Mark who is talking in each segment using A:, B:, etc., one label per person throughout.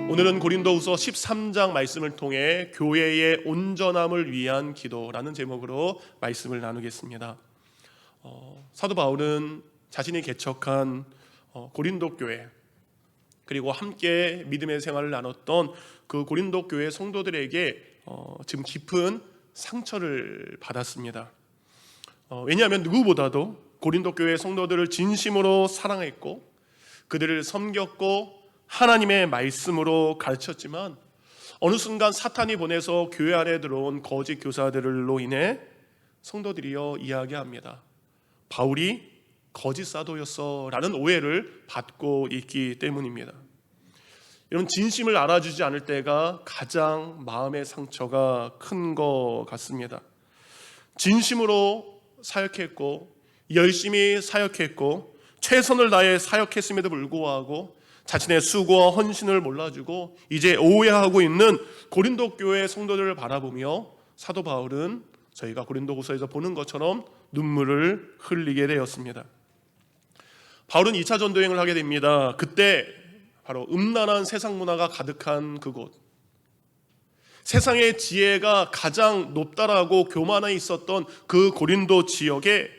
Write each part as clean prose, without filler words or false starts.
A: 오늘은 고린도후서 13장 말씀을 통해 교회의 온전함을 위한 기도라는 제목으로 말씀을 나누겠습니다. 사도 바울은 자신이 개척한 고린도 교회, 그리고 함께 믿음의 생활을 나눴던 그 고린도 교회 성도들에게 지금 깊은 상처를 받았습니다. 왜냐하면 누구보다도 고린도 교회 성도들을 진심으로 사랑했고 그들을 섬겼고 하나님의 말씀으로 가르쳤지만 어느 순간 사탄이 보내서 교회 안에 들어온 거짓 교사들로 인해 성도들이여 이야기합니다. 바울이 거짓 사도였어 라는 오해를 받고 있기 때문입니다. 여러분, 진심을 알아주지 않을 때가 가장 마음의 상처가 큰 것 같습니다. 진심으로 사역했고 열심히 사역했고 최선을 다해 사역했음에도 불구하고 자신의 수고와 헌신을 몰라주고 이제 오해하고 있는 고린도 교회 성도들을 바라보며 사도 바울은 저희가 고린도후서에서 보는 것처럼 눈물을 흘리게 되었습니다. 바울은 2차 전도여행을 하게 됩니다. 그때 바로 음란한 세상 문화가 가득한 그곳, 세상의 지혜가 가장 높다라고 교만해 있었던 그 고린도 지역에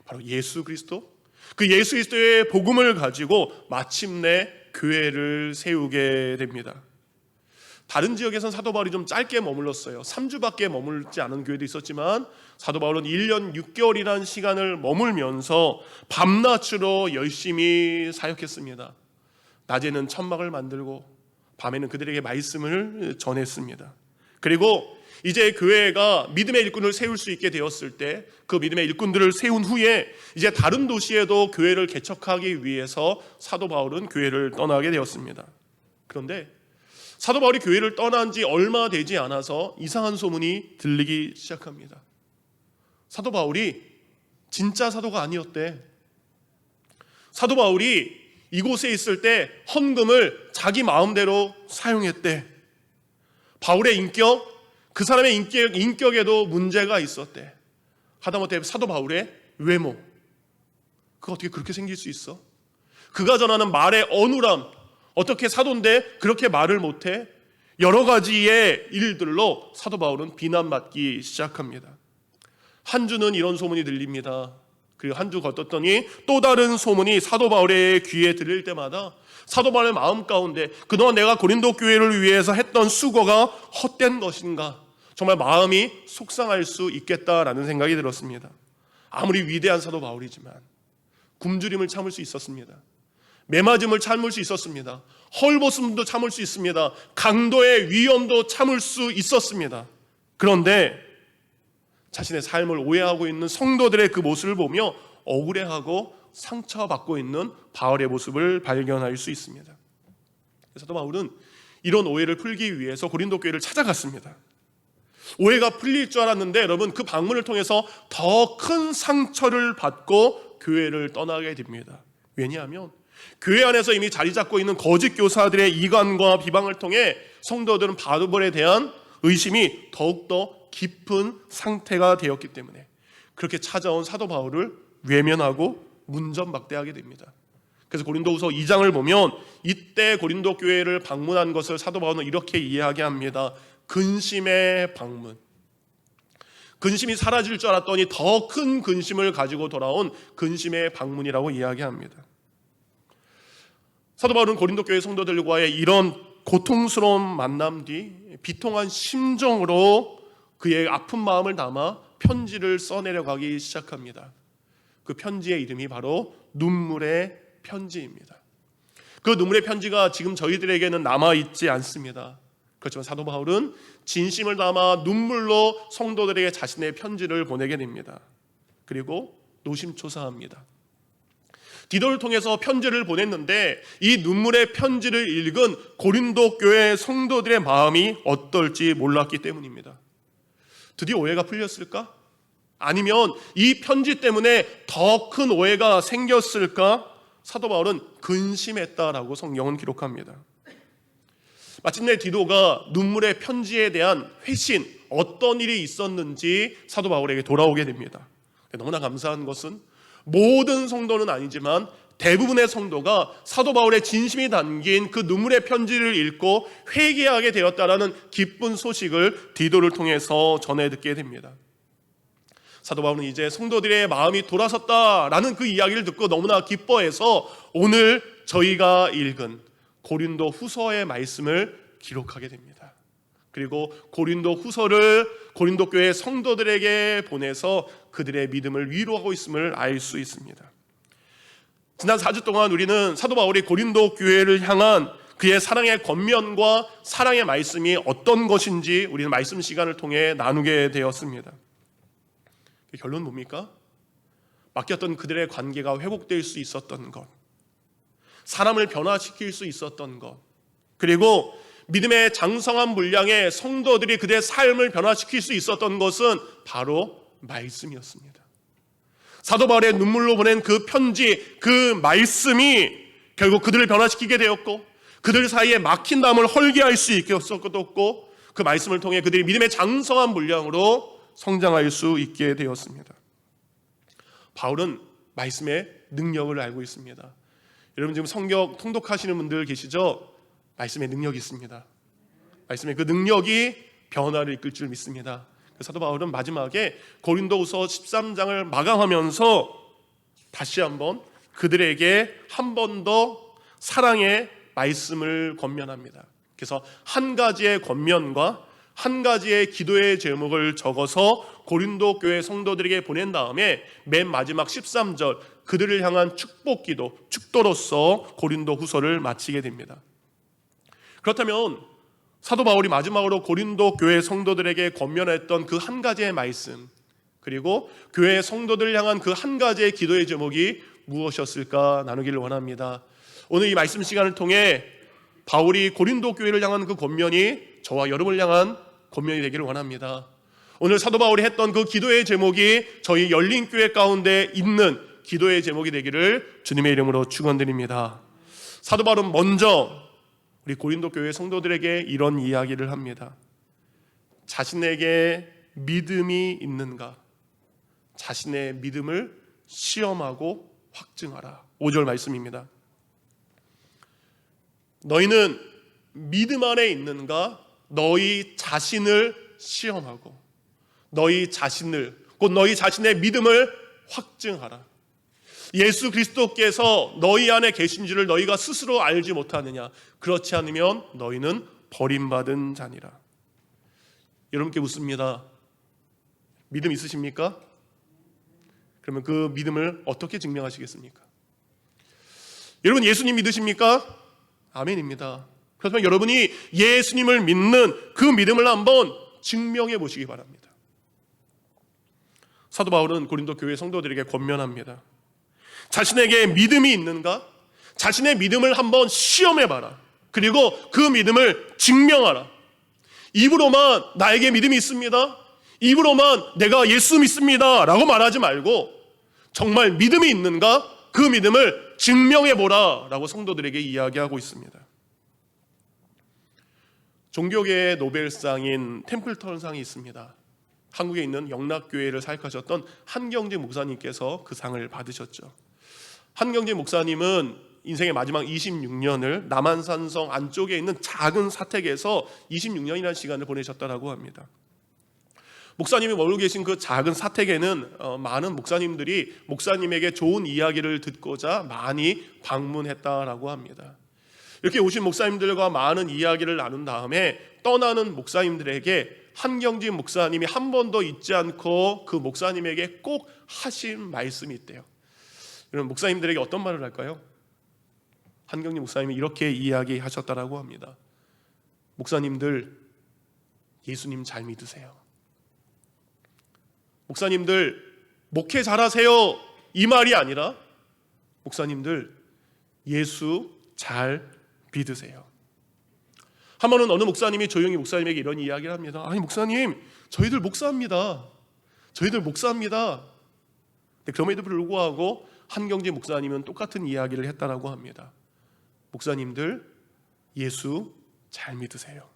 A: 바로 예수 그리스도, 그 예수 그리스도의 복음을 가지고 마침내 교회를 세우게 됩니다. 다른 지역에서는 사도 바울이 좀 짧게 머물렀어요. 3주밖에 머물지 않은 교회도 있었지만 사도 바울은 1년 6개월이라는 시간을 머물면서 밤낮으로 열심히 사역했습니다. 낮에는 천막을 만들고 밤에는 그들에게 말씀을 전했습니다. 그리고 이제 교회가 믿음의 일꾼을 세울 수 있게 되었을 때 그 믿음의 일꾼들을 세운 후에 이제 다른 도시에도 교회를 개척하기 위해서 사도 바울은 교회를 떠나게 되었습니다. 그런데 사도 바울이 교회를 떠난 지 얼마 되지 않아서 이상한 소문이 들리기 시작합니다. 사도 바울이 진짜 사도가 아니었대. 사도 바울이 이곳에 있을 때 헌금을 자기 마음대로 사용했대. 바울의 인격, 그 사람의 인격에도 문제가 있었대. 하다못해 사도 바울의 외모, 그가 어떻게 그렇게 생길 수 있어? 그가 전하는 말의 어눌함, 어떻게 사도인데 그렇게 말을 못해? 여러 가지의 일들로 사도 바울은 비난받기 시작합니다. 한 주는 이런 소문이 들립니다. 그리고 한 주 거떴더니 또 다른 소문이 사도 바울의 귀에 들릴 때마다 사도 바울의 마음 가운데 그동안 내가 고린도 교회를 위해서 했던 수고가 헛된 것인가, 정말 마음이 속상할 수 있겠다라는 생각이 들었습니다. 아무리 위대한 사도 바울이지만 굶주림을 참을 수 있었습니다. 매맞음을 참을 수 있었습니다. 헐벗음도 참을 수 있습니다. 강도의 위험도 참을 수 있었습니다. 그런데 자신의 삶을 오해하고 있는 성도들의 그 모습을 보며 억울해하고 상처받고 있는 바울의 모습을 발견할 수 있습니다. 사도 바울은 이런 오해를 풀기 위해서 고린도 교회를 찾아갔습니다. 오해가 풀릴 줄 알았는데 여러분, 그 방문을 통해서 더 큰 상처를 받고 교회를 떠나게 됩니다. 왜냐하면 교회 안에서 이미 자리 잡고 있는 거짓 교사들의 이간과 비방을 통해 성도들은 바울에 대한 의심이 더욱더 깊은 상태가 되었기 때문에 그렇게 찾아온 사도 바울을 외면하고 문전박대하게 됩니다. 그래서 고린도후서 2장을 보면 이때 고린도 교회를 방문한 것을 사도 바울은 이렇게 이해하게 합니다. 근심의 방문. 근심이 사라질 줄 알았더니 더 큰 근심을 가지고 돌아온 근심의 방문이라고 이야기합니다. 사도 바울은 고린도 교회 성도들과의 이런 고통스러운 만남 뒤 비통한 심정으로 그의 아픈 마음을 담아 편지를 써내려가기 시작합니다. 그 편지의 이름이 바로 눈물의 편지입니다. 그 눈물의 편지가 지금 저희들에게는 남아있지 않습니다. 그렇지만 사도 바울은 진심을 담아 눈물로 성도들에게 자신의 편지를 보내게 됩니다. 그리고 노심초사합니다. 디도를 통해서 편지를 보냈는데 이 눈물의 편지를 읽은 고린도 교회 성도들의 마음이 어떨지 몰랐기 때문입니다. 드디어 오해가 풀렸을까? 아니면 이 편지 때문에 더 큰 오해가 생겼을까? 사도 바울은 근심했다라고 성경은 기록합니다. 마침내 디도가 눈물의 편지에 대한 회신, 어떤 일이 있었는지 사도 바울에게 돌아오게 됩니다. 너무나 감사한 것은 모든 성도는 아니지만 대부분의 성도가 사도 바울의 진심이 담긴 그 눈물의 편지를 읽고 회개하게 되었다라는 기쁜 소식을 디도를 통해서 전해 듣게 됩니다. 사도 바울은 이제 성도들의 마음이 돌아섰다라는 그 이야기를 듣고 너무나 기뻐해서 오늘 저희가 읽은 고린도 후서의 말씀을 기록하게 됩니다. 그리고 고린도 후서를 고린도 교회 성도들에게 보내서 그들의 믿음을 위로하고 있음을 알 수 있습니다. 지난 4주 동안 우리는 사도 바울이 고린도 교회를 향한 그의 사랑의 권면과 사랑의 말씀이 어떤 것인지 우리는 말씀 시간을 통해 나누게 되었습니다. 결론은 뭡니까? 맡겼던 그들의 관계가 회복될 수 있었던 것, 사람을 변화시킬 수 있었던 것, 그리고 믿음의 장성한 분량의 성도들이 그들의 삶을 변화시킬 수 있었던 것은 바로 말씀이었습니다. 사도 바울의 눈물로 보낸 그 편지, 그 말씀이 결국 그들을 변화시키게 되었고 그들 사이에 막힌 담을 헐게 할 수 있게 했었고 그 말씀을 통해 그들이 믿음의 장성한 분량으로 성장할 수 있게 되었습니다. 바울은 말씀의 능력을 알고 있습니다. 여러분 지금 성경 통독하시는 분들 계시죠? 말씀의 능력이 있습니다. 말씀의 그 능력이 변화를 이끌 줄 믿습니다. 사도 바울은 마지막에 고린도후서 13장을 마감하면서 다시 한번 그들에게 한 번 더 사랑의 말씀을 권면합니다. 그래서 한 가지의 권면과 한 가지의 기도의 제목을 적어서 고린도 교회 성도들에게 보낸 다음에 맨 마지막 13절 그들을 향한 축복 기도, 축도로서 고린도 후서를 마치게 됩니다. 그렇다면 사도 바울이 마지막으로 고린도 교회 성도들에게 권면했던 그 한 가지의 말씀, 그리고 교회 성도들을 향한 그 한 가지의 기도의 제목이 무엇이었을까 나누기를 원합니다. 오늘 이 말씀 시간을 통해 바울이 고린도 교회를 향한 그 권면이 저와 여러분을 향한 권면이 되기를 원합니다. 오늘 사도 바울이 했던 그 기도의 제목이 저희 열린 교회 가운데 있는 기도의 제목이 되기를 주님의 이름으로 축원드립니다. 사도 바울은 먼저 우리 고린도 교회 성도들에게 이런 이야기를 합니다. 자신에게 믿음이 있는가? 자신의 믿음을 시험하고 확증하라. 5절 말씀입니다. 너희는 믿음 안에 있는가? 너희 자신을 시험하고 너희 자신을, 곧 너희 자신의 믿음을 확증하라. 예수 그리스도께서 너희 안에 계신 줄을 너희가 스스로 알지 못하느냐? 그렇지 않으면 너희는 버림받은 자니라. 여러분께 묻습니다. 믿음 있으십니까? 그러면 그 믿음을 어떻게 증명하시겠습니까? 여러분 예수님 믿으십니까? 아멘입니다. 그렇다면 여러분이 예수님을 믿는 그 믿음을 한번 증명해 보시기 바랍니다. 사도 바울은 고린도 교회 성도들에게 권면합니다. 자신에게 믿음이 있는가? 자신의 믿음을 한번 시험해봐라. 그리고 그 믿음을 증명하라. 입으로만 나에게 믿음이 있습니다, 입으로만 내가 예수 믿습니다 라고 말하지 말고 정말 믿음이 있는가? 그 믿음을 증명해보라 라고 성도들에게 이야기하고 있습니다. 종교계의 노벨상인 템플턴상이 있습니다. 한국에 있는 영락교회를 사역하셨던 한경재 목사님께서 그 상을 받으셨죠. 한경재 목사님은 인생의 마지막 26년을 남한산성 안쪽에 있는 작은 사택에서 26년이라는 시간을 보내셨다고 합니다. 목사님이 머물고 계신 그 작은 사택에는 많은 목사님들이 목사님에게 좋은 이야기를 듣고자 많이 방문했다라고 합니다. 이렇게 오신 목사님들과 많은 이야기를 나눈 다음에 떠나는 목사님들에게 한경진 목사님이 한 번도 잊지 않고 그 목사님에게 꼭 하신 말씀이 있대요. 여러분 목사님들에게 어떤 말을 할까요? 한경진 목사님이 이렇게 이야기하셨다라고 합니다. 목사님들 예수님 잘 믿으세요. 목사님들 목회 잘하세요 이 말이 아니라 목사님들 예수 잘 믿으세요. 한 번은 어느 목사님이 조용히 목사님에게 이런 이야기를 합니다. 아니 목사님 저희들 목사입니다. 저희들 목사입니다. 그럼에도 불구하고 한경재 목사님은 똑같은 이야기를 했다라고 합니다. 목사님들 예수 잘 믿으세요.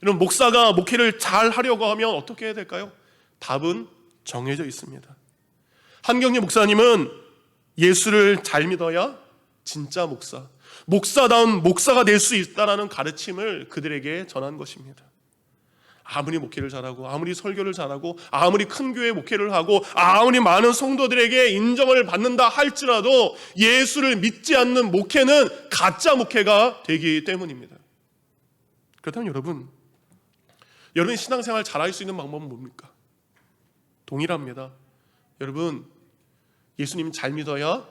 A: 이런 목사가 목회를 잘 하려고 하면 어떻게 해야 될까요? 답은 정해져 있습니다. 한경재 목사님은 예수를 잘 믿어야 진짜 목사다운 목사가 될 수 있다라는 가르침을 그들에게 전한 것입니다. 아무리 목회를 잘하고 아무리 설교를 잘하고 아무리 큰 교회 목회를 하고 아무리 많은 성도들에게 인정을 받는다 할지라도 예수를 믿지 않는 목회는 가짜 목회가 되기 때문입니다. 그렇다면 여러분이 신앙생활 잘할 수 있는 방법은 뭡니까? 동일합니다. 여러분, 예수님 잘 믿어야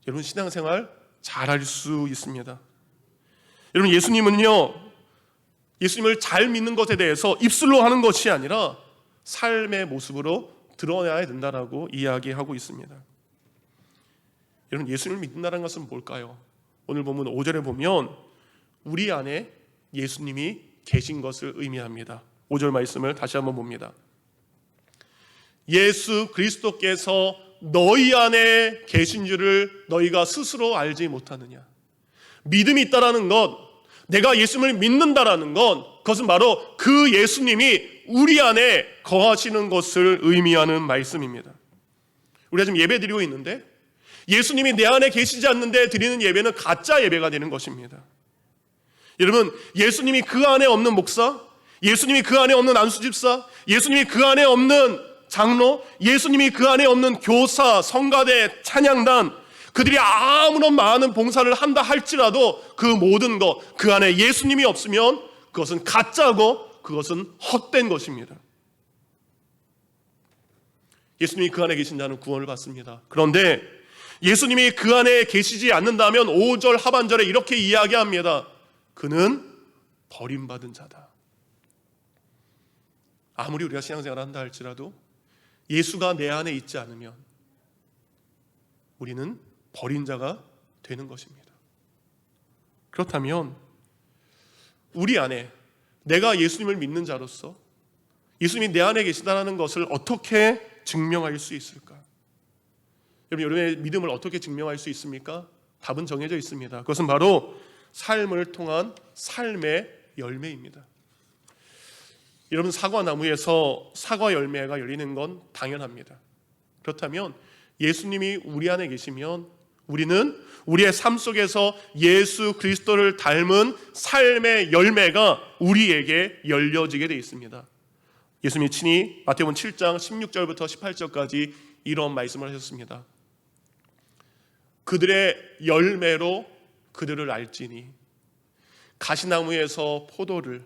A: 여러분 신앙생활 잘할 수 있습니다. 여러분, 예수님을 잘 믿는 것에 대해서 입술로 하는 것이 아니라 삶의 모습으로 드러내야 된다라고 이야기하고 있습니다. 여러분, 예수님을 믿는다는 것은 뭘까요? 오늘 본문 5절에 보면 우리 안에 예수님이 계신 것을 의미합니다. 5절 말씀을 다시 한번 봅니다. 예수 그리스도께서 너희 안에 계신 줄을 너희가 스스로 알지 못하느냐. 믿음이 있다라는 것, 내가 예수님을 믿는다라는 건 그것은 바로 그 예수님이 우리 안에 거하시는 것을 의미하는 말씀입니다. 우리가 지금 예배 드리고 있는데 예수님이 내 안에 계시지 않는데 드리는 예배는 가짜 예배가 되는 것입니다. 여러분, 예수님이 그 안에 없는 목사, 예수님이 그 안에 없는 안수집사, 예수님이 그 안에 없는 장로, 예수님이 그 안에 없는 교사, 성가대, 찬양단, 그들이 아무런 많은 봉사를 한다 할지라도 그 모든 것, 그 안에 예수님이 없으면 그것은 가짜고 그것은 헛된 것입니다. 예수님이 그 안에 계신다는 구원을 받습니다. 그런데 예수님이 그 안에 계시지 않는다면 5절 하반절에 이렇게 이야기합니다. 그는 버림받은 자다. 아무리 우리가 신앙생활을 한다 할지라도 예수가 내 안에 있지 않으면 우리는 버린 자가 되는 것입니다. 그렇다면 우리 안에 내가 예수님을 믿는 자로서 예수님이 내 안에 계시다는 것을 어떻게 증명할 수 있을까? 여러분의 믿음을 어떻게 증명할 수 있습니까? 답은 정해져 있습니다. 그것은 바로 삶을 통한 삶의 열매입니다. 여러분, 사과나무에서 사과 열매가 열리는 건 당연합니다. 그렇다면 예수님이 우리 안에 계시면 우리는 우리의 삶 속에서 예수 그리스도를 닮은 삶의 열매가 우리에게 열려지게 되어 있습니다. 예수님이 친히 마태복음 7장 16절부터 18절까지 이런 말씀을 하셨습니다. 그들의 열매로 그들을 알지니 가시나무에서 포도를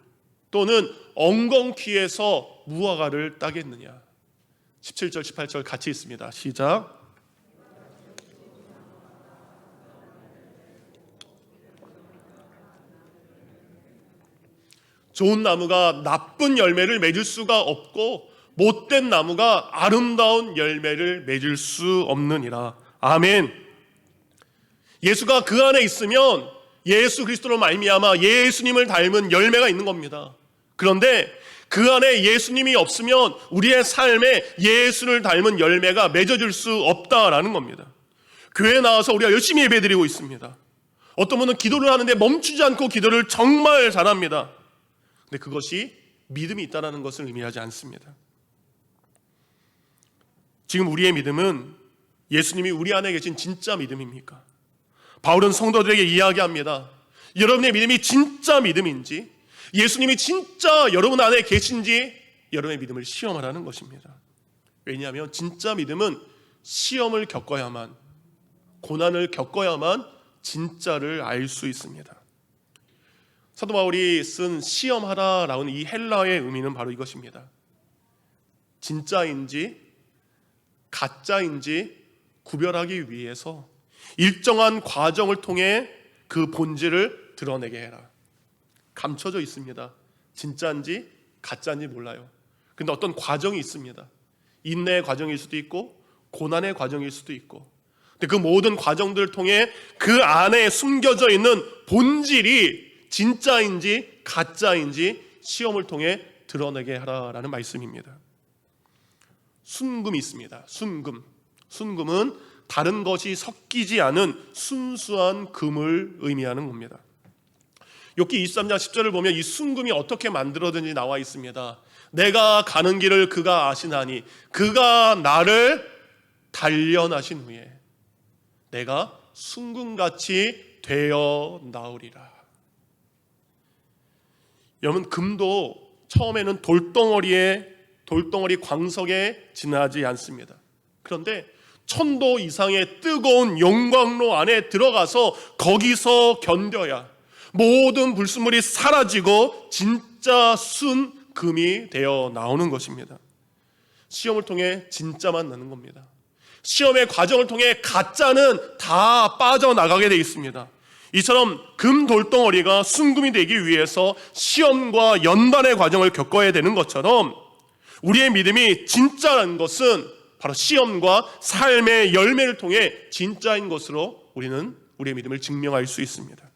A: 또는 엉겅퀴에서 무화과를 따겠느냐. 17절 18절 같이 있습니다. 시작. 좋은 나무가 나쁜 열매를 맺을 수가 없고 못된 나무가 아름다운 열매를 맺을 수 없느니라. 아멘. 예수가 그 안에 있으면 예수 그리스도로 말미암아 예수님을 닮은 열매가 있는 겁니다. 그런데 그 안에 예수님이 없으면 우리의 삶에 예수를 닮은 열매가 맺어질 수 없다라는 겁니다. 교회에 나와서 우리가 열심히 예배드리고 있습니다. 어떤 분은 기도를 하는데 멈추지 않고 기도를 정말 잘합니다. 근데 그것이 믿음이 있다는 것을 의미하지 않습니다. 지금 우리의 믿음은 예수님이 우리 안에 계신 진짜 믿음입니까? 바울은 성도들에게 이야기합니다. 여러분의 믿음이 진짜 믿음인지, 예수님이 진짜 여러분 안에 계신지 여러분의 믿음을 시험하라는 것입니다. 왜냐하면 진짜 믿음은 시험을 겪어야만, 고난을 겪어야만 진짜를 알 수 있습니다. 사도 바울이 쓴 시험하라라는 이 헬라어의 의미는 바로 이것입니다. 진짜인지 가짜인지 구별하기 위해서 일정한 과정을 통해 그 본질을 드러내게 해라. 감춰져 있습니다. 진짜인지 가짜인지 몰라요. 그런데 어떤 과정이 있습니다. 인내의 과정일 수도 있고 고난의 과정일 수도 있고, 근데 그 모든 과정들을 통해 그 안에 숨겨져 있는 본질이 진짜인지 가짜인지 시험을 통해 드러내게 하라라는 말씀입니다. 순금이 있습니다. 순금은 다른 것이 섞이지 않은 순수한 금을 의미하는 겁니다. 욥기 23장 10절을 보면 이 순금이 어떻게 만들어졌는지 나와 있습니다. 내가 가는 길을 그가 아시나니 그가 나를 단련하신 후에. 내가 순금같이 되어 나오리라. 여러분, 금도 처음에는 돌덩어리 광석에 지나지 않습니다. 그런데 1000도 이상의 뜨거운 용광로 안에 들어가서 거기서 견뎌야 모든 불순물이 사라지고 진짜 순 금이 되어 나오는 것입니다. 시험을 통해 진짜만 나는 겁니다. 시험의 과정을 통해 가짜는 다 빠져나가게 되어 있습니다. 이처럼 금 돌덩어리가 순금이 되기 위해서 시험과 연단의 과정을 겪어야 되는 것처럼 우리의 믿음이 진짜라는 것은 바로 시험과 삶의 열매를 통해 진짜인 것으로 우리는 우리의 믿음을 증명할 수 있습니다.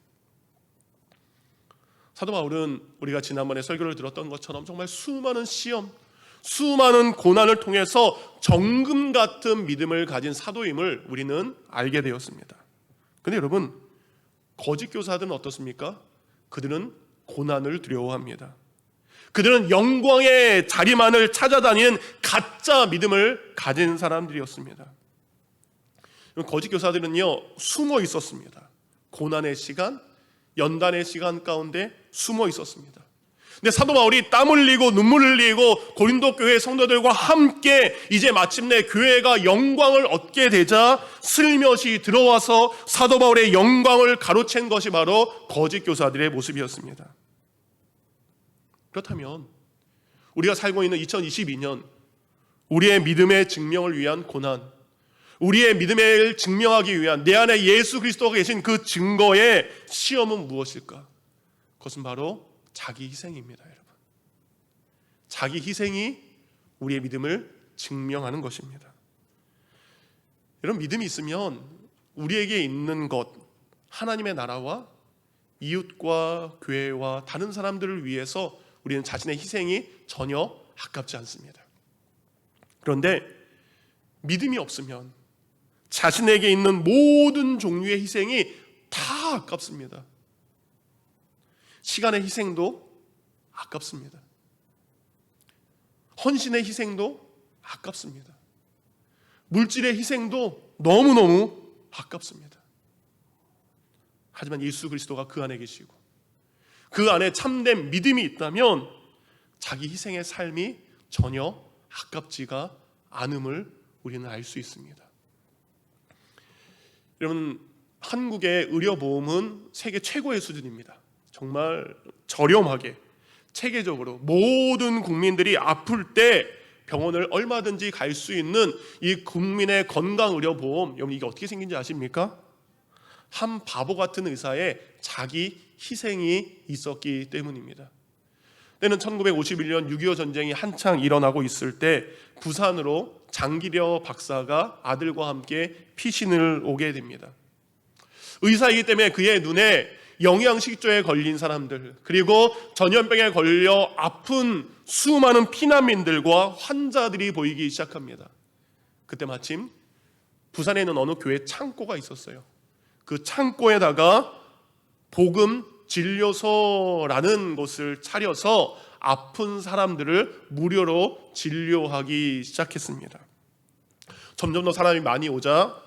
A: 사도 바울은 우리가 지난번에 설교를 들었던 것처럼 정말 수많은 시험, 수많은 고난을 통해서 정금 같은 믿음을 가진 사도임을 우리는 알게 되었습니다. 그런데 여러분, 거짓 교사들은 어떻습니까? 그들은 고난을 두려워합니다. 그들은 영광의 자리만을 찾아다니는 가짜 믿음을 가진 사람들이었습니다. 거짓 교사들은요, 숨어 있었습니다. 고난의 시간, 연단의 시간 가운데 숨어 있었습니다. 근데 사도 바울이 땀 흘리고 눈물 흘리고 고린도 교회 성도들과 함께 이제 마침내 교회가 영광을 얻게 되자 슬며시 들어와서 사도 바울의 영광을 가로챈 것이 바로 거짓 교사들의 모습이었습니다. 그렇다면 우리가 살고 있는 2022년, 우리의 믿음의 증명을 위한 고난, 우리의 믿음을 증명하기 위한 내 안에 예수 그리스도가 계신 그 증거의 시험은 무엇일까? 그것은 바로 자기 희생입니다, 여러분. 자기 희생이 우리의 믿음을 증명하는 것입니다. 여러분, 믿음이 있으면 우리에게 있는 것, 하나님의 나라와 이웃과 교회와 다른 사람들을 위해서 우리는 자신의 희생이 전혀 아깝지 않습니다. 그런데 믿음이 없으면 자신에게 있는 모든 종류의 희생이 다 아깝습니다. 시간의 희생도 아깝습니다. 헌신의 희생도 아깝습니다. 물질의 희생도 너무너무 아깝습니다. 하지만 예수 그리스도가 그 안에 계시고 그 안에 참된 믿음이 있다면 자기 희생의 삶이 전혀 아깝지가 않음을 우리는 알 수 있습니다. 여러분, 한국의 의료보험은 세계 최고의 수준입니다. 정말 저렴하게 체계적으로 모든 국민들이 아플 때 병원을 얼마든지 갈 수 있는 이 국민의 건강의료보험, 여러분 이게 어떻게 생긴지 아십니까? 한 바보 같은 의사의 자기 희생이 있었기 때문입니다. 때는 1951년 6.25 전쟁이 한창 일어나고 있을 때 부산으로 장기려 박사가 아들과 함께 피신을 오게 됩니다. 의사이기 때문에 그의 눈에 영양실조에 걸린 사람들, 그리고 전염병에 걸려 아픈 수많은 피난민들과 환자들이 보이기 시작합니다. 그때 마침 부산에 있는 어느 교회 창고가 있었어요. 그 창고에다가 복음 진료소라는 곳을 차려서 아픈 사람들을 무료로 진료하기 시작했습니다. 점점 더 사람이 많이 오자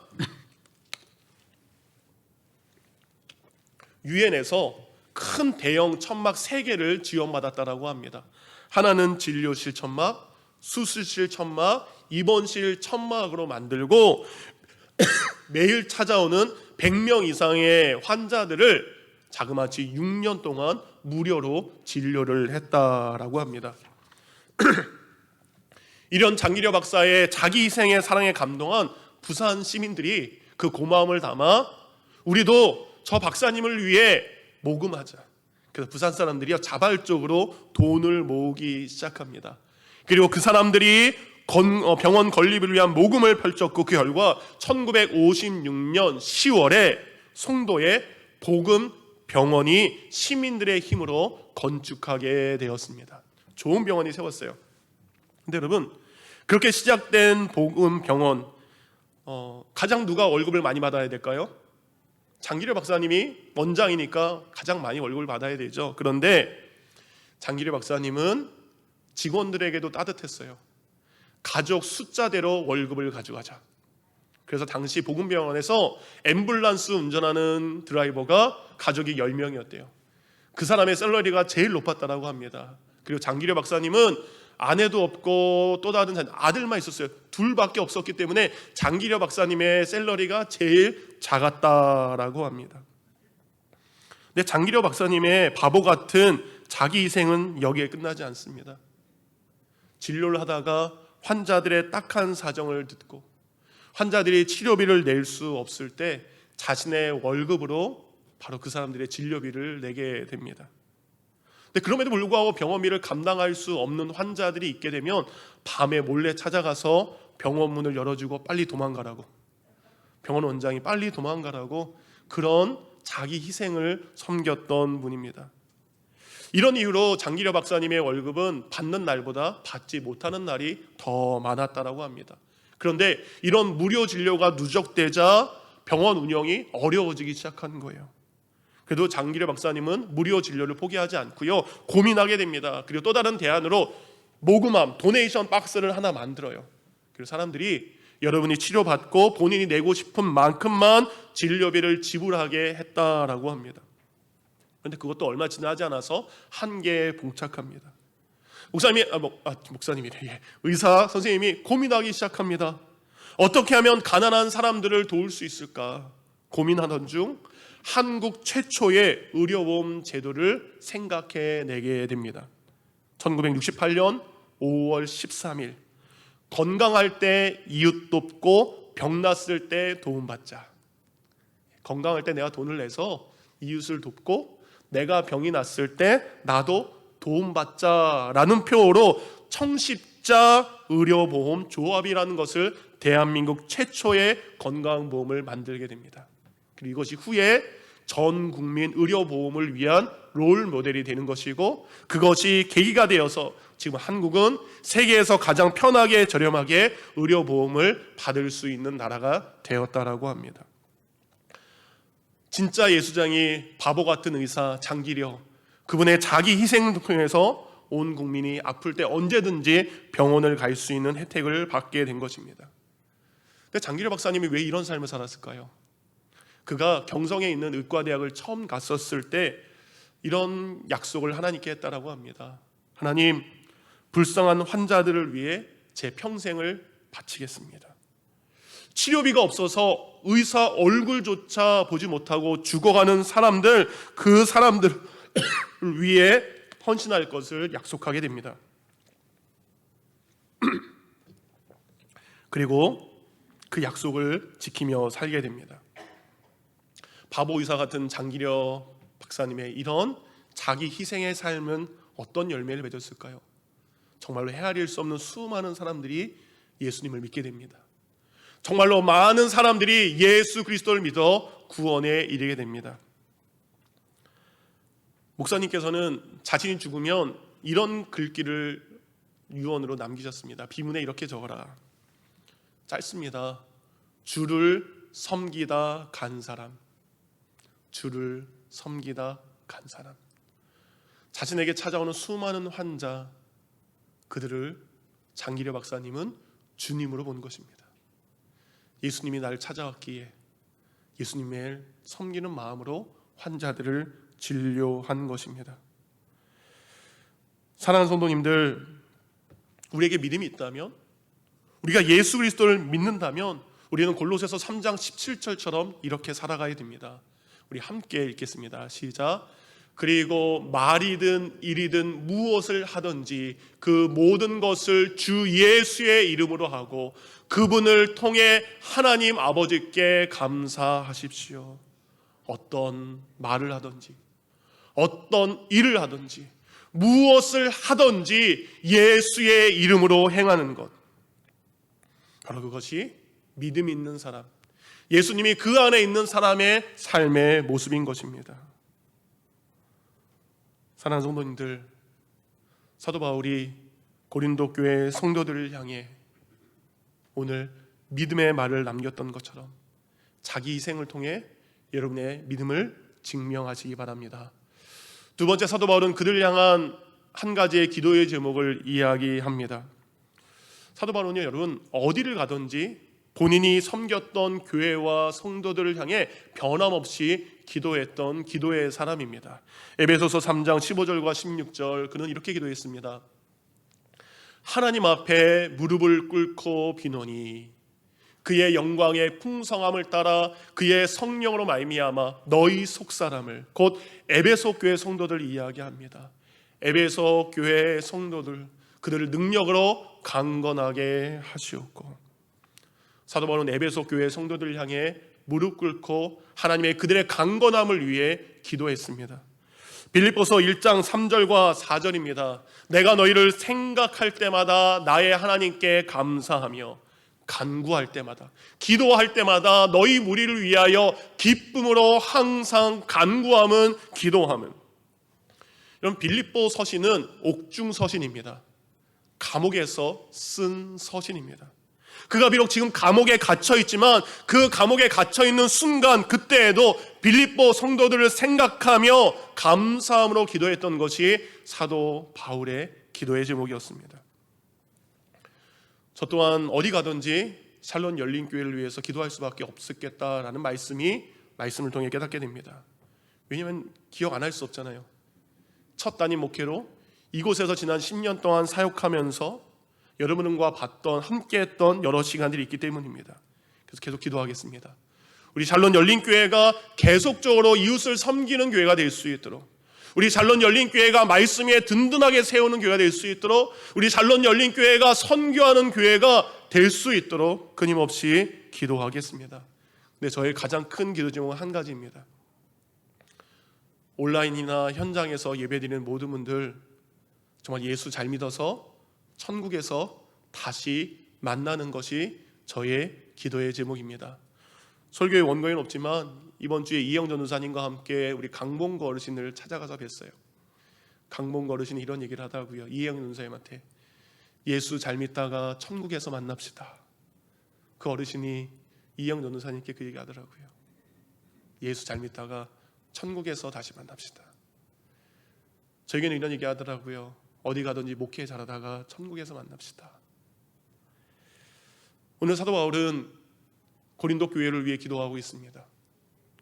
A: 유엔에서 큰 대형 천막 3개를 지원받았다라고 합니다. 하나는 진료실 천막, 수술실 천막, 입원실 천막으로 만들고 매일 찾아오는 100명 이상의 환자들을 자그마치 6년 동안 무료로 진료를 했다라고 합니다. 이런 장기려 박사의 자기 희생의 사랑에 감동한 부산 시민들이 그 고마움을 담아 우리도 저 박사님을 위해 모금하자. 그래서 부산 사람들이 자발적으로 돈을 모으기 시작합니다. 그리고 그 사람들이 병원 건립을 위한 모금을 펼쳤고 그 결과 1956년 10월에 송도에 복음 병원이 시민들의 힘으로 건축하게 되었습니다. 좋은 병원이 세웠어요. 근데 여러분, 그렇게 시작된 복음 병원, 가장 누가 월급을 많이 받아야 될까요? 장기려 박사님이 원장이니까 가장 많이 월급을 받아야 되죠. 그런데 장기려 박사님은 직원들에게도 따뜻했어요. 가족 숫자대로 월급을 가져가자. 그래서 당시 복음병원에서 앰뷸런스 운전하는 드라이버가 가족이 10명이었대요. 그 사람의 샐러리가 제일 높았다고 합니다. 그리고 장기려 박사님은 아내도 없고 또 다른 아들만 있었어요. 둘밖에 없었기 때문에 장기려 박사님의 샐러리가 제일 작았다라고 합니다. 근데 장기려 박사님의 바보 같은 자기 희생은 여기에 끝나지 않습니다. 진료를 하다가 환자들의 딱한 사정을 듣고 환자들이 치료비를 낼 수 없을 때 자신의 월급으로 바로 그 사람들의 진료비를 내게 됩니다. 근데 그럼에도 불구하고 병원비를 감당할 수 없는 환자들이 있게 되면 밤에 몰래 찾아가서 병원 문을 열어주고 빨리 도망가라고, 병원 원장이 빨리 도망가라고 그런 자기 희생을 섬겼던 분입니다. 이런 이유로 장기려 박사님의 월급은 받는 날보다 받지 못하는 날이 더 많았다라고 합니다. 그런데 이런 무료 진료가 누적되자 병원 운영이 어려워지기 시작한 거예요. 그래도 장기려 박사님은 무료 진료를 포기하지 않고요, 고민하게 됩니다. 그리고 또 다른 대안으로 모금함, 도네이션 박스를 하나 만들어요. 그리고 사람들이 여러분이 치료받고 본인이 내고 싶은 만큼만 진료비를 지불하게 했다라고 합니다. 그런데 그것도 얼마 지나지 않아서 한계에 봉착합니다. 의사 선생님이 고민하기 시작합니다. 어떻게 하면 가난한 사람들을 도울 수 있을까 고민하던 중 한국 최초의 의료보험 제도를 생각해내게 됩니다. 1968년 5월 13일 건강할 때 이웃 돕고 병났을 때 도움받자. 건강할 때 내가 돈을 내서 이웃을 돕고 내가 병이 났을 때 나도 도움받자라는 표어로 청십자 의료보험 조합이라는 것을 대한민국 최초의 건강보험을 만들게 됩니다. 그리고 이것이 후에 전 국민 의료보험을 위한 롤 모델이 되는 것이고, 그것이 계기가 되어서 지금 한국은 세계에서 가장 편하게 저렴하게 의료보험을 받을 수 있는 나라가 되었다라고 합니다. 진짜 예수장이 바보 같은 의사 장기려, 그분의 자기 희생을 통해서 온 국민이 아플 때 언제든지 병원을 갈 수 있는 혜택을 받게 된 것입니다. 근데 장기려 박사님이 왜 이런 삶을 살았을까요? 그가 경성에 있는 의과대학을 처음 갔었을 때 이런 약속을 하나님께 했다라고 합니다. 하나님, 불쌍한 환자들을 위해 제 평생을 바치겠습니다. 치료비가 없어서 의사 얼굴조차 보지 못하고 죽어가는 사람들, 그 사람들을 위해 헌신할 것을 약속하게 됩니다. 그리고 그 약속을 지키며 살게 됩니다. 바보 의사 같은 장기려 박사님의 이런 자기 희생의 삶은 어떤 열매를 맺었을까요? 정말로 헤아릴 수 없는 수많은 사람들이 예수님을 믿게 됩니다. 정말로 많은 사람들이 예수 그리스도를 믿어 구원에 이르게 됩니다. 목사님께서는 자신이 죽으면 이런 글귀를 유언으로 남기셨습니다. 비문에 이렇게 적어라. 짧습니다. 주를 섬기다 간 사람, 주를 섬기다 간 사람. 자신에게 찾아오는 수많은 환자, 그들을 장기려 박사님은 주님으로 본 것입니다. 예수님이 나를 찾아왔기에 예수님을 섬기는 마음으로 환자들을 진료한 것입니다. 사랑하는 성도님들, 우리에게 믿음이 있다면, 우리가 예수 그리스도를 믿는다면 우리는 골로새서 3장 17절처럼 이렇게 살아가야 됩니다. 우리 함께 읽겠습니다. 시작. 그리고 말이든 일이든 무엇을 하든지 그 모든 것을 주 예수의 이름으로 하고 그분을 통해 하나님 아버지께 감사하십시오. 어떤 말을 하든지 어떤 일을 하든지 무엇을 하든지 예수의 이름으로 행하는 것, 바로 그것이 믿음 있는 사람, 예수님이 그 안에 있는 사람의 삶의 모습인 것입니다. 사랑하는 성도님들, 사도 바울이 고린도 교회 성도들을 향해 오늘 믿음의 말을 남겼던 것처럼 자기 희생을 통해 여러분의 믿음을 증명하시기 바랍니다. 두 번째, 사도 바울은 그들을 향한 한 가지의 기도의 제목을 이야기합니다. 사도 바울은요, 여러분, 어디를 가든지 본인이 섬겼던 교회와 성도들을 향해 변함없이 기도했던 기도의 사람입니다. 에베소서 3장 15절과 16절, 그는 이렇게 기도했습니다. 하나님 앞에 무릎을 꿇고 비노니 그의 영광의 풍성함을 따라 그의 성령으로 말미암아 너희 속사람을, 곧 에베소 교회 성도들 이야기합니다. 에베소 교회 성도들, 그들을 능력으로 강건하게 하시옵고, 사도 바울은 에베소 교회 성도들을 향해 무릎 꿇고 하나님의 그들의 강건함을 위해 기도했습니다. 빌립보서 1장 3절과 4절입니다. 내가 너희를 생각할 때마다 나의 하나님께 감사하며 간구할 때마다, 기도할 때마다 너희 무리를 위하여 기쁨으로 항상 간구함은 기도함은. 여러분, 빌립보 서신은 옥중 서신입니다. 감옥에서 쓴 서신입니다. 그가 비록 지금 감옥에 갇혀 있지만 그 감옥에 갇혀 있는 순간, 그때에도 빌립보 성도들을 생각하며 감사함으로 기도했던 것이 사도 바울의 기도의 제목이었습니다. 저 또한 어디 가든지 샬롯 열린 교회를 위해서 기도할 수밖에 없었겠다라는 말씀을 통해 깨닫게 됩니다. 왜냐하면 기억 안 할 수 없잖아요. 첫 담임 목회로 이곳에서 지난 10년 동안 사역하면서 여러분과 함께했던 여러 시간들이 있기 때문입니다. 그래서 계속 기도하겠습니다. 우리 샬롯 열린 교회가 계속적으로 이웃을 섬기는 교회가 될 수 있도록, 우리 샬롯 열린 교회가 말씀 위에 든든하게 세우는 교회가 될 수 있도록, 우리 샬롯 열린 교회가 선교하는 교회가 될 수 있도록 끊임없이 기도하겠습니다. 근데 저의 가장 큰 기도 제목은 한 가지입니다. 온라인이나 현장에서 예배드리는 모든 분들, 정말 예수 잘 믿어서 천국에서 다시 만나는 것이 저의 기도의 제목입니다. 설교의 원고에는 없지만 이번 주에 이영전 의사님과 함께 우리 강봉거 어르신을 찾아가서 뵀어요. 강봉거 어르신이 이런 얘기를 하더라고요. 이영전 의사님한테 예수 잘 믿다가 천국에서 만납시다. 그 어르신이 이영전 의사님께 그 얘기 하더라고요. 예수 잘 믿다가 천국에서 다시 만납시다. 저에게는 이런 얘기 하더라고요. 어디 가든지 목회 잘하다가 천국에서 만납시다. 오늘 사도 바울은 고린도 교회를 위해 기도하고 있습니다.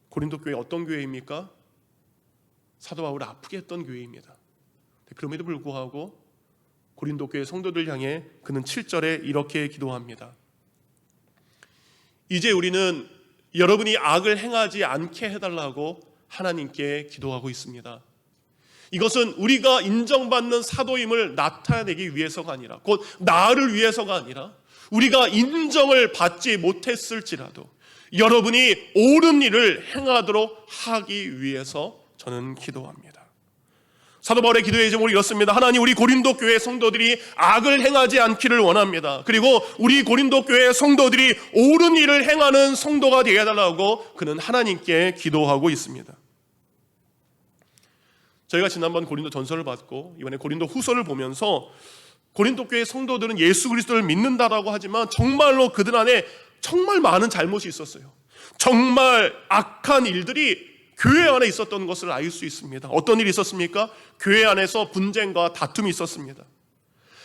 A: 고린도 교회 어떤 교회입니까? 사도 바울을 아프게 했던 교회입니다. 그럼에도 불구하고 고린도 교회 성도들 향해 그는 7절에 이렇게 기도합니다. 이제 우리는 여러분이 악을 행하지 않게 해달라고 하나님께 기도하고 있습니다. 이것은 우리가 인정받는 사도임을 나타내기 위해서가 아니라, 곧 나를 위해서가 아니라, 우리가 인정을 받지 못했을지라도 여러분이 옳은 일을 행하도록 하기 위해서 저는 기도합니다. 사도 바울의 기도의 제목이 이렇습니다. 하나님, 우리 고린도 교회 성도들이 악을 행하지 않기를 원합니다. 그리고 우리 고린도 교회 성도들이 옳은 일을 행하는 성도가 되게 해달라고 그는 하나님께 기도하고 있습니다. 저희가 지난번 고린도 전서를 받고 이번에 고린도 후서를 보면서 고린도 교회 성도들은 예수 그리스도를 믿는다라고 하지만 정말로 그들 안에 정말 많은 잘못이 있었어요. 정말 악한 일들이 교회 안에 있었던 것을 알 수 있습니다. 어떤 일이 있었습니까? 교회 안에서 분쟁과 다툼이 있었습니다.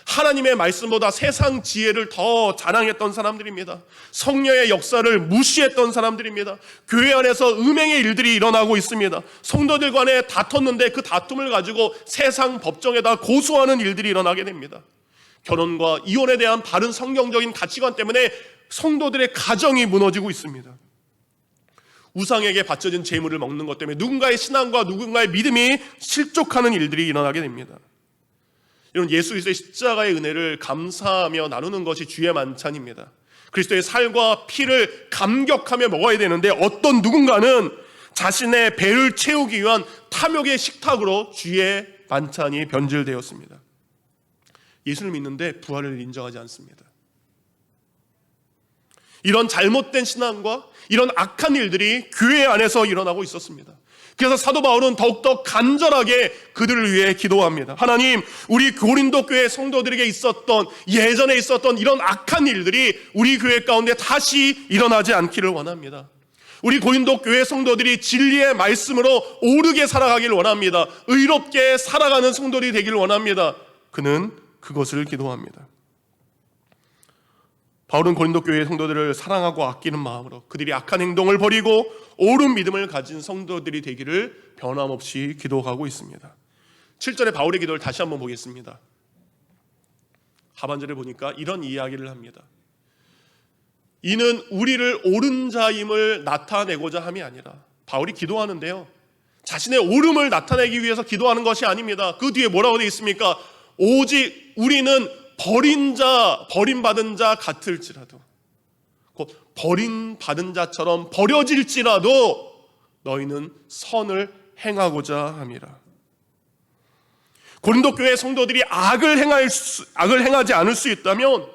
A: 하나님의 말씀보다 세상 지혜를 더 자랑했던 사람들입니다. 성령의 역사를 무시했던 사람들입니다. 교회 안에서 음행의 일들이 일어나고 있습니다. 성도들 간에 다퉜는데 그 다툼을 가지고 세상 법정에다 고소하는 일들이 일어나게 됩니다. 결혼과 이혼에 대한 바른 성경적인 가치관 때문에 성도들의 가정이 무너지고 있습니다. 우상에게 바쳐진 재물을 먹는 것 때문에 누군가의 신앙과 누군가의 믿음이 실족하는 일들이 일어나게 됩니다. 이런 예수 그리스도의 십자가의 은혜를 감사하며 나누는 것이 주의 만찬입니다. 그리스도의 살과 피를 감격하며 먹어야 되는데 어떤 누군가는 자신의 배를 채우기 위한 탐욕의 식탁으로 주의 만찬이 변질되었습니다. 예수를 믿는데 부활을 인정하지 않습니다. 이런 잘못된 신앙과 이런 악한 일들이 교회 안에서 일어나고 있었습니다. 그래서 사도 바울은 더욱더 간절하게 그들을 위해 기도합니다. 하나님, 우리 고린도 교회 성도들에게 예전에 있었던 이런 악한 일들이 우리 교회 가운데 다시 일어나지 않기를 원합니다. 우리 고린도 교회 성도들이 진리의 말씀으로 오르게 살아가길 원합니다. 의롭게 살아가는 성도들이 되길 원합니다. 그는 그것을 기도합니다. 바울은 고린도 교회의 성도들을 사랑하고 아끼는 마음으로 그들이 악한 행동을 버리고 옳은 믿음을 가진 성도들이 되기를 변함없이 기도하고 있습니다. 7절의 바울의 기도를 다시 한번 보겠습니다. 하반절에 보니까 이런 이야기를 합니다. 이는 우리를 옳은 자임을 나타내고자 함이 아니라, 바울이 기도하는데요, 자신의 옳음을 나타내기 위해서 기도하는 것이 아닙니다. 그 뒤에 뭐라고 되어 있습니까? 오직 우리는 버림받은 자 같을지라도, 곧 버림받은 자처럼 버려질지라도 너희는 선을 행하고자 함이라. 고린도 교회 성도들이 악을 행하지 않을 수 있다면,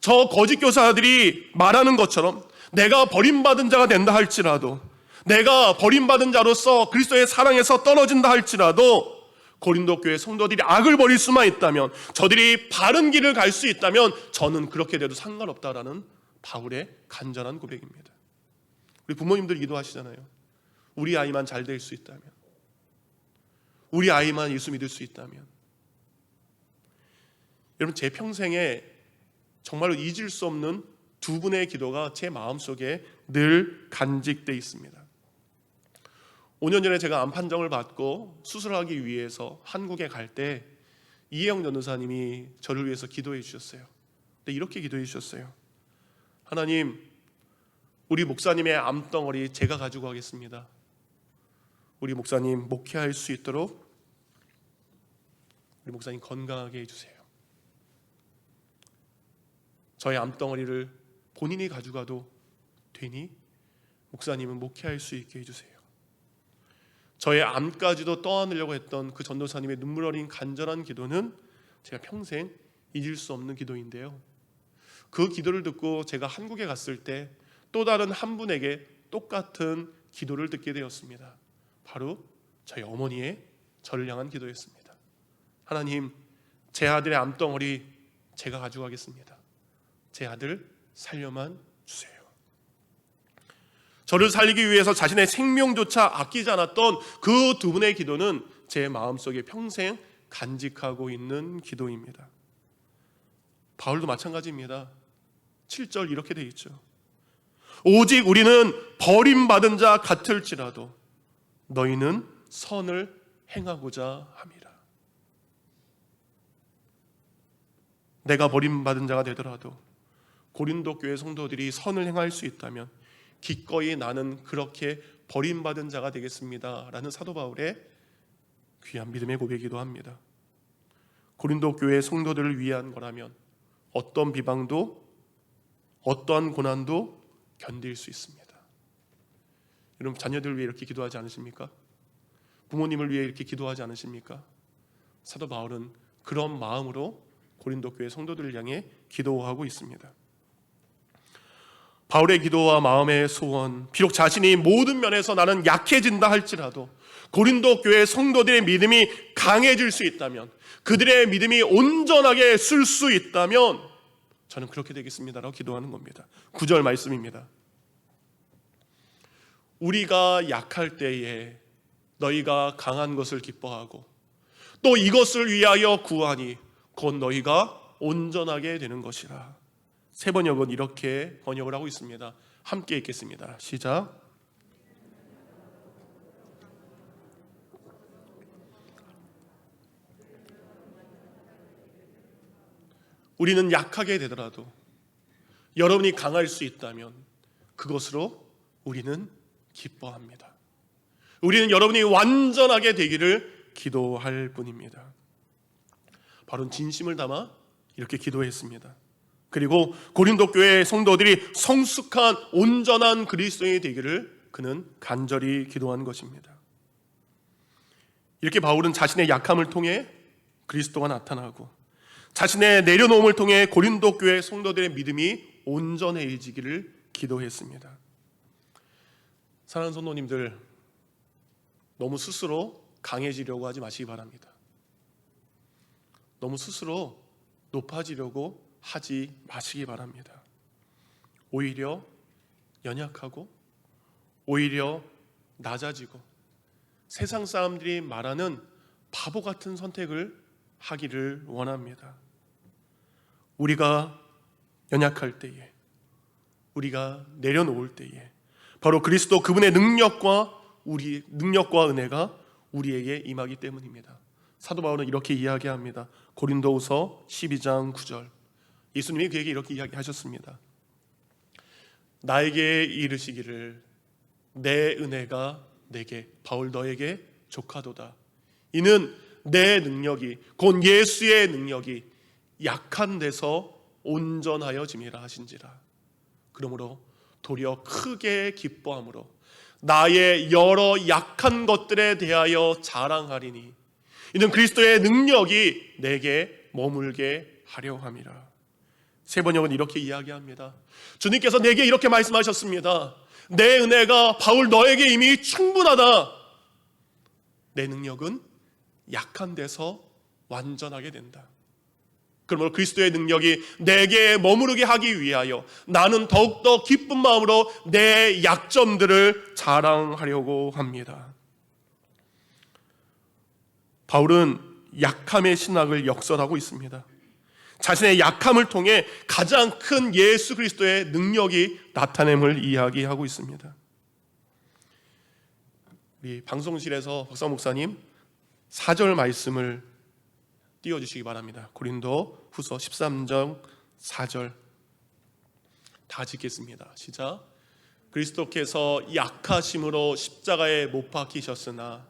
A: 저 거짓 교사들이 말하는 것처럼 내가 버림받은 자가 된다 할지라도, 내가 버림받은 자로서 그리스도의 사랑에서 떨어진다 할지라도, 고린도 교회 성도들이 악을 버릴 수만 있다면, 저들이 바른 길을 갈 수 있다면 저는 그렇게 돼도 상관없다라는 바울의 간절한 고백입니다. 우리 부모님들 기도하시잖아요. 우리 아이만 잘 될 수 있다면, 우리 아이만 예수 믿을 수 있다면. 여러분, 제 평생에 정말로 잊을 수 없는 두 분의 기도가 제 마음속에 늘 간직되어 있습니다. 5년 전에 제가 암 판정을 받고 수술하기 위해서 한국에 갈 때 이혜영 전도사님이 저를 위해서 기도해 주셨어요. 근데 이렇게 기도해 주셨어요. 하나님, 우리 목사님의 암덩어리 제가 가지고 가겠습니다. 우리 목사님 목회할 수 있도록 우리 목사님 건강하게 해주세요. 저의 암덩어리를 본인이 가져가도 되니 목사님은 목회할 수 있게 해주세요. 저의 암까지도 떠안으려고 했던 그 전도사님의 눈물 어린 간절한 기도는 제가 평생 잊을 수 없는 기도인데요, 그 기도를 듣고 제가 한국에 갔을 때 또 다른 한 분에게 똑같은 기도를 듣게 되었습니다. 바로 저희 어머니의 저를 향한 기도였습니다. 하나님, 제 아들의 암덩어리 제가 가져가겠습니다. 제 아들 살려만 주세요. 저를 살리기 위해서 자신의 생명조차 아끼지 않았던 그 두 분의 기도는 제 마음속에 평생 간직하고 있는 기도입니다. 바울도 마찬가지입니다. 7절 이렇게 되어 있죠. 오직 우리는 버림받은 자 같을지라도 너희는 선을 행하고자 함이라. 내가 버림받은 자가 되더라도 고린도 교회 성도들이 선을 행할 수 있다면 기꺼이 나는 그렇게 버림받은 자가 되겠습니다 라는 사도 바울의 귀한 믿음의 고백이기도 합니다. 고린도 교회 성도들을 위한 거라면 어떤 비방도 어떠한 고난도 견딜 수 있습니다. 여러분, 자녀들을 위해 이렇게 기도하지 않으십니까? 부모님을 위해 이렇게 기도하지 않으십니까? 사도 바울은 그런 마음으로 고린도 교회 성도들을 향해 기도하고 있습니다. 바울의 기도와 마음의 소원, 비록 자신이 모든 면에서 나는 약해진다 할지라도 고린도 교회 성도들의 믿음이 강해질 수 있다면, 그들의 믿음이 온전하게 쓸 수 있다면 저는 그렇게 되겠습니다라고 기도하는 겁니다. 9절 말씀입니다. 우리가 약할 때에 너희가 강한 것을 기뻐하고 또 이것을 위하여 구하니 곧 너희가 온전하게 되는 것이라. 세 번역은 이렇게 번역을 하고 있습니다. 함께 읽겠습니다. 시작. 우리는 약하게 되더라도 여러분이 강할 수 있다면 그것으로 우리는 기뻐합니다. 우리는 여러분이 완전하게 되기를 기도할 뿐입니다. 바로 진심을 담아 이렇게 기도했습니다. 그리고 고린도 교회 성도들이 성숙한 온전한 그리스도인이 되기를 그는 간절히 기도한 것입니다. 이렇게 바울은 자신의 약함을 통해 그리스도가 나타나고 자신의 내려놓음을 통해 고린도 교회 성도들의 믿음이 온전해지기를 기도했습니다. 사랑하는 성도님들, 너무 스스로 강해지려고 하지 마시기 바랍니다. 너무 스스로 높아지려고 하지 마시기 바랍니다. 오히려 연약하고 오히려 낮아지고 세상 사람들이 말하는 바보 같은 선택을 하기를 원합니다. 우리가 연약할 때에, 우리가 내려놓을 때에 바로 그리스도 그분의 능력과 은혜가 우리에게 임하기 때문입니다. 사도 바울은 이렇게 이야기합니다. 고린도후서 12장 9절. 예수님이 그에게 이렇게 이야기하셨습니다. 나에게 이르시기를 내 은혜가 내게, 바울 너에게 족하도다. 이는 내 능력이, 곧 예수의 능력이 약한 데서 온전하여짐이라 하신지라. 그러므로 도리어 크게 기뻐함으로 나의 여러 약한 것들에 대하여 자랑하리니 이는 그리스도의 능력이 내게 머물게 하려 함이라. 세번역은 이렇게 이야기합니다. 주님께서 내게 이렇게 말씀하셨습니다. 내 은혜가 바울 너에게 이미 충분하다. 내 능력은 약한 데서 완전하게 된다. 그러므로 그리스도의 능력이 내게 머무르게 하기 위하여 나는 더욱더 기쁜 마음으로 내 약점들을 자랑하려고 합니다. 바울은 약함의 신학을 역설하고 있습니다. 자신의 약함을 통해 가장 큰 예수 그리스도의 능력이 나타냄을 이야기하고 있습니다. 우리 방송실에서 박사 목사님 4절 말씀을 띄워주시기 바랍니다. 고린도 후서 13장 4절 다 짓겠습니다. 시작. 그리스도께서 약하심으로 십자가에 못 박히셨으나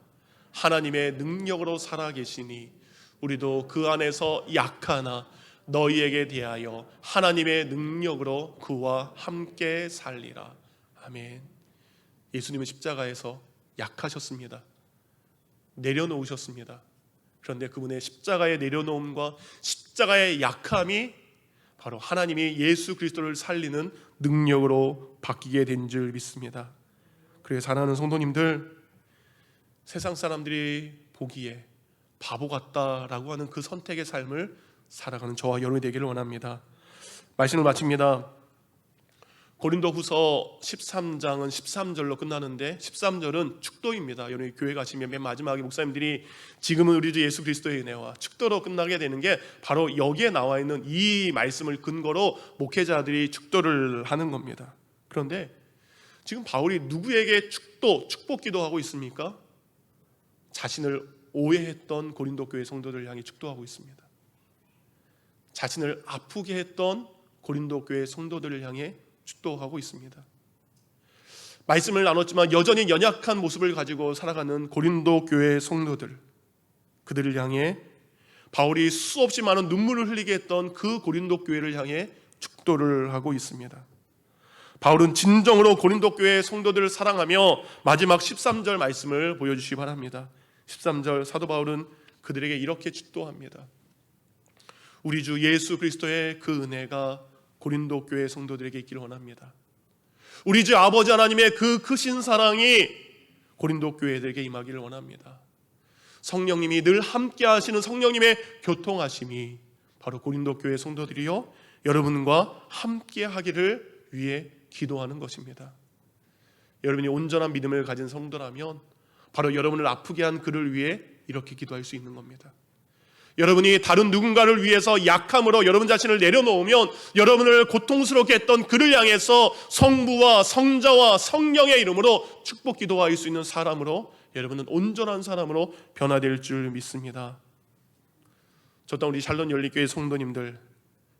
A: 하나님의 능력으로 살아계시니 우리도 그 안에서 약하나 너희에게 대하여 하나님의 능력으로 그와 함께 살리라. 아멘. 예수님은 십자가에서 약하셨습니다. 내려놓으셨습니다. 그런데 그분의 십자가의 내려놓음과 십자가의 약함이 바로 하나님이 예수 그리스도를 살리는 능력으로 바뀌게 된 줄 믿습니다. 그래서 사랑하는 성도님들, 세상 사람들이 보기에 바보 같다라고 하는 그 선택의 삶을 살아가는 저와 여러분이 되기를 원합니다. 말씀을 마칩니다. 고린도후서 13장은 13절로 끝나는데 13절은 축도입니다. 여러분이 교회 가시면 맨 마지막에 목사님들이 지금은 우리 주 예수 그리스도의 은혜와 축도로 끝나게 되는 게 바로 여기에 나와 있는 이 말씀을 근거로 목회자들이 축도를 하는 겁니다. 그런데 지금 바울이 누구에게 축복 기도하고 있습니까? 자신을 오해했던 고린도 교회 성도들을 향해 축도하고 있습니다. 자신을 아프게 했던 고린도 교회 성도들을 향해 축도하고 있습니다. 말씀을 나눴지만 여전히 연약한 모습을 가지고 살아가는 고린도 교회 성도들, 그들을 향해 바울이 수없이 많은 눈물을 흘리게 했던 그 고린도 교회를 향해 축도를 하고 있습니다. 바울은 진정으로 고린도 교회 성도들을 사랑하며 마지막 13절 말씀을 보여주시기 바랍니다. 13절 사도 바울은 그들에게 이렇게 축도합니다. 우리 주 예수 그리스도의 그 은혜가 고린도 교회 성도들에게 있기를 원합니다. 우리 주 아버지 하나님의 그 크신 사랑이 고린도 교회들에게 임하기를 원합니다. 성령님이 늘 함께 하시는 성령님의 교통하심이 바로 고린도 교회 성도들이요 여러분과 함께 하기를 위해 기도하는 것입니다. 여러분이 온전한 믿음을 가진 성도라면 바로 여러분을 아프게 한 그를 위해 이렇게 기도할 수 있는 겁니다. 여러분이 다른 누군가를 위해서 약함으로 여러분 자신을 내려놓으면 여러분을 고통스럽게 했던 그를 향해서 성부와 성자와 성령의 이름으로 축복 기도할 수 있는 사람으로 여러분은 온전한 사람으로 변화될 줄 믿습니다. 저 또한 우리 샬롯 열린교회 성도님들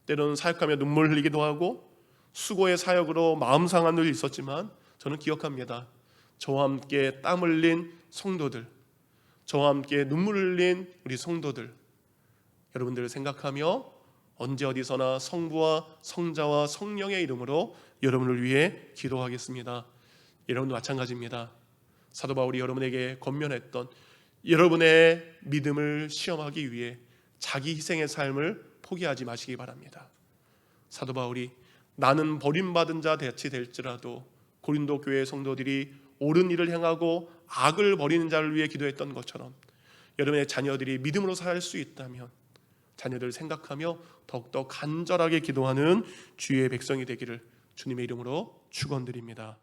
A: 때로는 사역하며 눈물 흘리기도 하고 수고의 사역으로 마음 상한 일이 있었지만 저는 기억합니다. 저와 함께 땀 흘린 성도들, 저와 함께 눈물 흘린 우리 성도들, 여러분들을 생각하며 언제 어디서나 성부와 성자와 성령의 이름으로 여러분을 위해 기도하겠습니다. 여러분도 마찬가지입니다. 사도 바울이 여러분에게 권면했던 여러분의 믿음을 시험하기 위해 자기 희생의 삶을 포기하지 마시기 바랍니다. 사도 바울이 나는 버림받은 자 대치 될지라도 고린도 교회 성도들이 옳은 일을 행하고 악을 버리는 자를 위해 기도했던 것처럼 여러분의 자녀들이 믿음으로 살 수 있다면 자녀들을 생각하며 더욱더 간절하게 기도하는 주의 백성이 되기를 주님의 이름으로 축원드립니다.